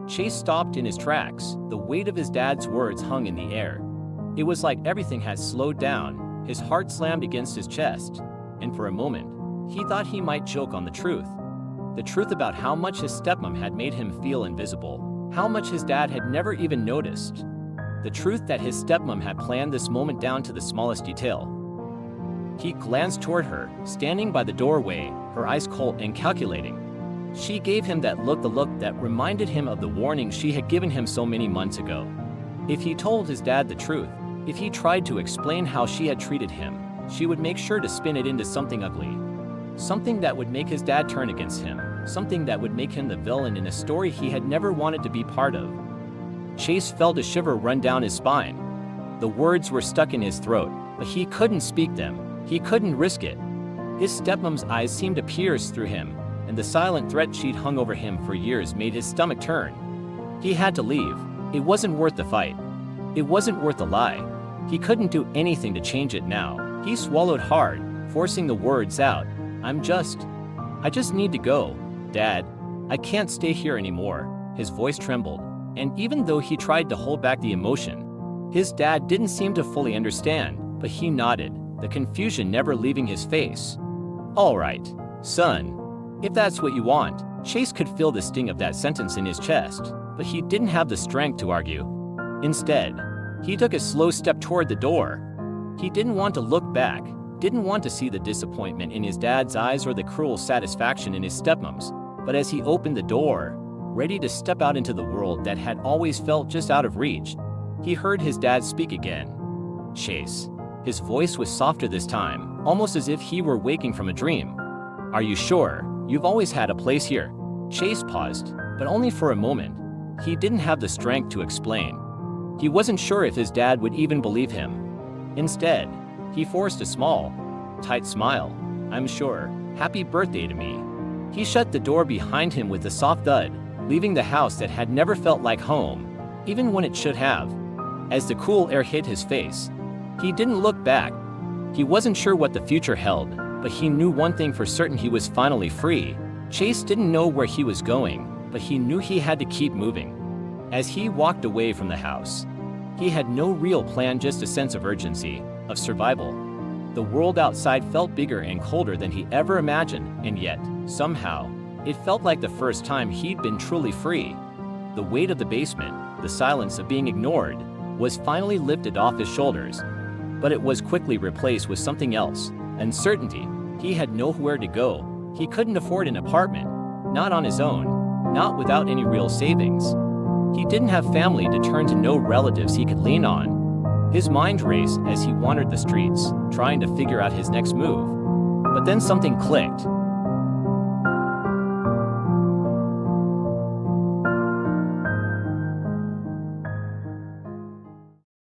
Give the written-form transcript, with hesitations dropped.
Chase stopped in his tracks. The weight of his dad's words hung in the air. It was like everything had slowed down. His heart slammed against his chest, and for a moment, he thought he might choke on the truth. The truth about how much his stepmom had made him feel invisible, how much his dad had never even noticed. The truth that his stepmom had planned this moment down to the smallest detail. He glanced toward her, standing by the doorway, her eyes cold and calculating. She gave him that look, the look that reminded him of the warning she had given him so many months ago. If he told his dad the truth, if he tried to explain how she had treated him, she would make sure to spin it into something ugly. Something that would make his dad turn against him, something that would make him the villain in a story he had never wanted to be part of. Chase felt a shiver run down his spine. The words were stuck in his throat, but he couldn't speak them. He couldn't risk it. His stepmom's eyes seemed to pierce through him, and the silent threat she'd hung over him for years made his stomach turn. He had to leave. It wasn't worth the fight. It wasn't worth the lie. He couldn't do anything to change it now. He swallowed hard, forcing the words out. I just need to go, Dad. I can't stay here anymore. His voice trembled, and even though he tried to hold back the emotion, his dad didn't seem to fully understand, but he nodded, the confusion never leaving his face. All right, son. If that's what you want. Chase could feel the sting of that sentence in his chest, but he didn't have the strength to argue. Instead, he took a slow step toward the door. He didn't want to look back, didn't want to see the disappointment in his dad's eyes or the cruel satisfaction in his stepmom's. But as he opened the door, ready to step out into the world that had always felt just out of reach, he heard his dad speak again. Chase. His voice was softer this time, almost as if he were waking from a dream. Are you sure? You've always had a place here. Chase paused, but only for a moment. He didn't have the strength to explain. He wasn't sure if his dad would even believe him. Instead, he forced a small, tight smile. I'm sure. Happy birthday to me. He shut the door behind him with a soft thud, leaving the house that had never felt like home, even when it should have. As the cool air hit his face, he didn't look back. He wasn't sure what the future held, but he knew one thing for certain: he was finally free. Chase didn't know where he was going, but he knew he had to keep moving. As he walked away from the house, he had no real plan, just a sense of urgency, of survival. The world outside felt bigger and colder than he ever imagined, and yet, somehow, it felt like the first time he'd been truly free. The weight of the basement, the silence of being ignored, was finally lifted off his shoulders. But it was quickly replaced with something else: uncertainty. He had nowhere to go. He couldn't afford an apartment, not on his own, not without any real savings. He didn't have family to turn to, no relatives he could lean on. His mind raced as he wandered the streets, trying to figure out his next move. But then something clicked.